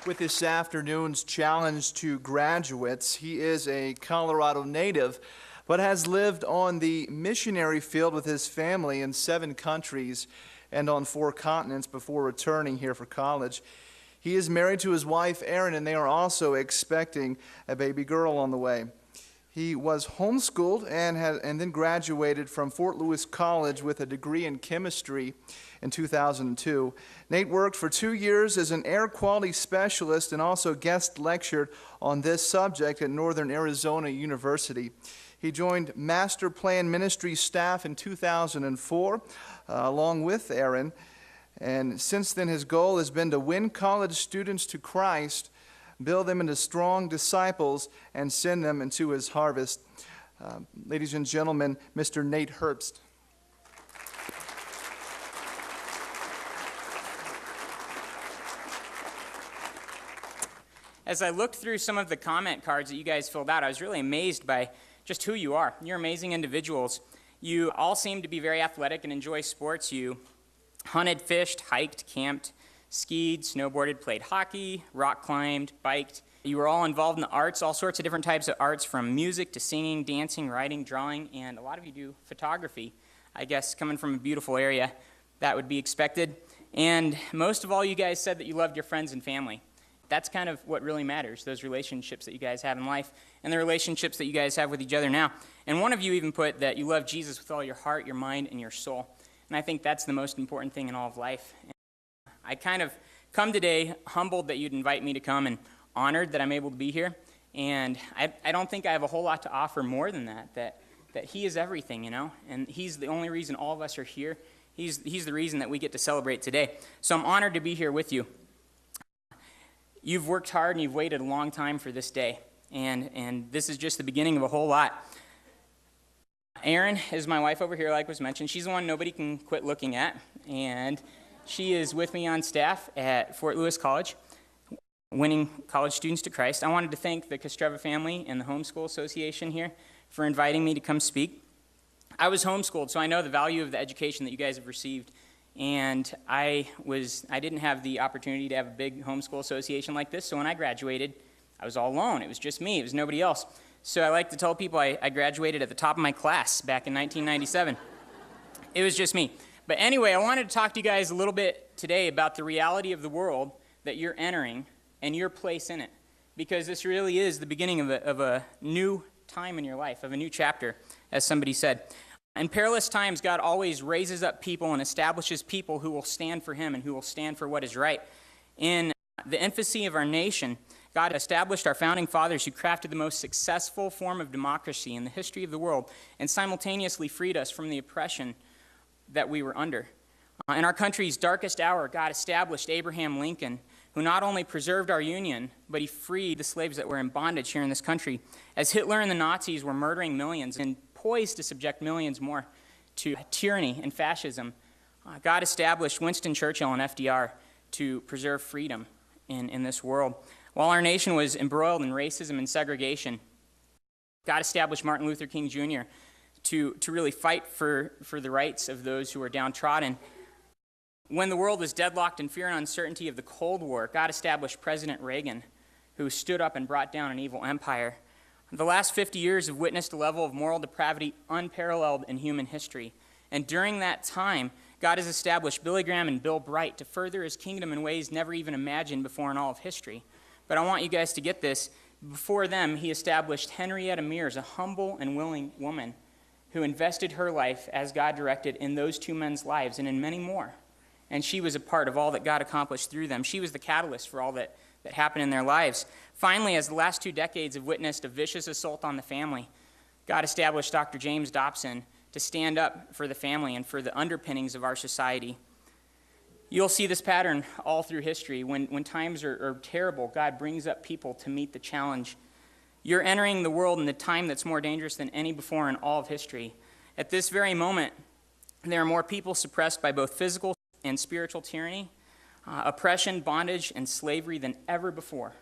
With this afternoon's challenge to graduates, he is a Colorado native, but has lived on the missionary field with his family in 7 countries and on 4 continents before returning here for college. He is married to his wife, Erin, and they are also expecting a baby girl on the way. He was homeschooled and then graduated from Fort Lewis College with a degree in chemistry in 2002. Nate worked for 2 years as an air quality specialist and also guest lectured on this subject at Northern Arizona University. He joined Master Plan Ministry staff in 2004 along with Erin, and since then his goal has been to win college students to Christ, build them into strong disciples, and send them into his harvest. Ladies and gentlemen, Mr. Nate Herbst. As I looked through some of the comment cards that you guys filled out, I was really amazed by just who you are. You're amazing individuals. You all seem to be very athletic and enjoy sports. You hunted, fished, hiked, camped, skied, snowboarded, played hockey, rock climbed, biked. You were all involved in the arts, all sorts of different types of arts, from music to singing, dancing, writing, drawing, and a lot of you do photography. I guess coming from a beautiful area, that would be expected. And most of all, you guys said that you loved your friends and family. That's kind of what really matters, those relationships that you guys have in life and the relationships that you guys have with each other now. And one of you even put that you love Jesus with all your heart, your mind, and your soul. And I think that's the most important thing in all of life. I kind of come today humbled that you'd invite me to come and honored that I'm able to be here. And I don't think I have a whole lot to offer more than that he is everything, you know, and he's the only reason all of us are here. He's the reason that we get to celebrate today. So I'm honored to be here with you. You've worked hard and you've waited a long time for this day. And this is just the beginning of a whole lot. Erin is my wife over here, like was mentioned. She's the one nobody can quit looking at. And she is with me on staff at Fort Lewis College, winning college students to Christ. I wanted to thank the Kostreva family and the Homeschool Association here for inviting me to come speak. I was homeschooled, so I know the value of the education that you guys have received. And I didn't have the opportunity to have a big homeschool association like this, so when I graduated, I was all alone. It was just me. It was nobody else. So I like to tell people I graduated at the top of my class back in 1997. It was just me. But anyway, I wanted to talk to you guys a little bit today about the reality of the world that you're entering and your place in it, because this really is the beginning of a new time in your life, of a new chapter, as somebody said. In perilous times, God always raises up people and establishes people who will stand for him and who will stand for what is right. In the infancy of our nation, God established our founding fathers who crafted the most successful form of democracy in the history of the world and simultaneously freed us from the oppression that we were under. In our country's darkest hour, God established Abraham Lincoln, who not only preserved our union, but he freed the slaves that were in bondage here in this country. As Hitler and the Nazis were murdering millions and poised to subject millions more to tyranny and fascism, God established Winston Churchill and FDR to preserve freedom in this world. While our nation was embroiled in racism and segregation, God established Martin Luther King Jr. to really fight for the rights of those who were downtrodden. When the world was deadlocked in fear and uncertainty of the Cold War, God established President Reagan, who stood up and brought down an evil empire. The last 50 years have witnessed a level of moral depravity unparalleled in human history. And during that time, God has established Billy Graham and Bill Bright to further his kingdom in ways never even imagined before in all of history. But I want you guys to get this. Before them, he established Henrietta Mears, a humble and willing woman who invested her life as God directed in those 2 men's lives and in many more. And she was a part of all that God accomplished through them. She was the catalyst for all that happened in their lives. Finally, as the last 2 decades have witnessed a vicious assault on the family, God established Dr. James Dobson to stand up for the family and for the underpinnings of our society. You'll see this pattern all through history. When times are terrible, God brings up people to meet the challenge. You're entering the world in the time that's more dangerous than any before in all of history. At this very moment, there are more people suppressed by both physical and spiritual tyranny, oppression, bondage, and slavery than ever before.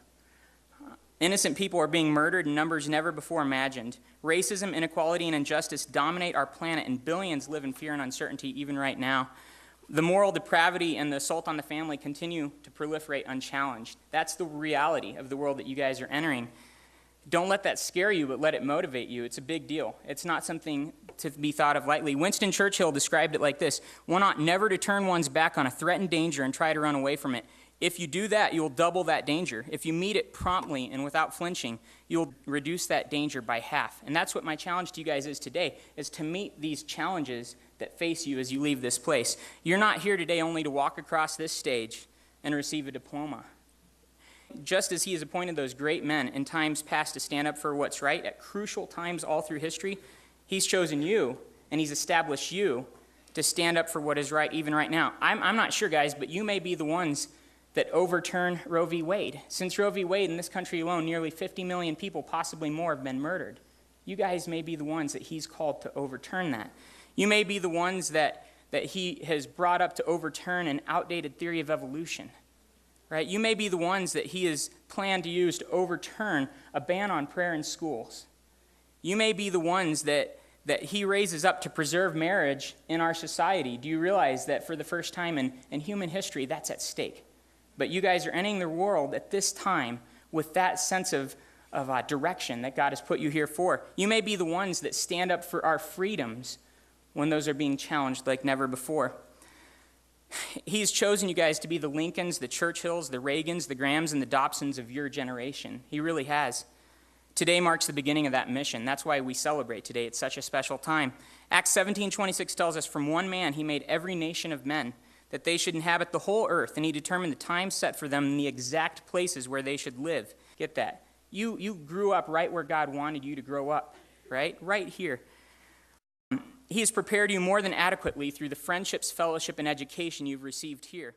Innocent people are being murdered in numbers never before imagined. Racism, inequality, and injustice dominate our planet, and billions live in fear and uncertainty even right now. The moral depravity and the assault on the family continue to proliferate unchallenged. That's the reality of the world that you guys are entering. Don't let that scare you, but let it motivate you. It's a big deal. It's not something to be thought of lightly. Winston Churchill described it like this: one ought never to turn one's back on a threatened danger and try to run away from it. If you do that, you'll double that danger. If you meet it promptly and without flinching, you'll reduce that danger by half. And that's what my challenge to you guys is today, is to meet these challenges that face you as you leave this place. You're not here today only to walk across this stage and receive a diploma. Just as he has appointed those great men in times past to stand up for what's right, at crucial times all through history, he's chosen you and he's established you to stand up for what is right even right now. I'm not sure, guys, but you may be the ones that overturn Roe v. Wade. Since Roe v. Wade, in this country alone, nearly 50 million people, possibly more, have been murdered. You guys may be the ones that he's called to overturn that. You may be the ones that he has brought up to overturn an outdated theory of evolution. Right? You may be the ones that he has planned to use to overturn a ban on prayer in schools. You may be the ones that he raises up to preserve marriage in our society. Do you realize that for the first time in human history, that's at stake? But you guys are entering the world at this time with that sense of direction that God has put you here for. You may be the ones that stand up for our freedoms when those are being challenged like never before. He's chosen you guys to be the Lincolns, the Churchills, the Reagans, the Grahams, and the Dobsons of your generation. He really has. Today marks the beginning of that mission. That's why we celebrate today. It's such a special time. Acts 17:26 tells us, from one man he made every nation of men, that they should inhabit the whole earth, and he determined the time set for them in the exact places where they should live. Get that? You grew up right where God wanted you to grow up, right? Right here. He has prepared you more than adequately through the friendships, fellowship, and education you've received here.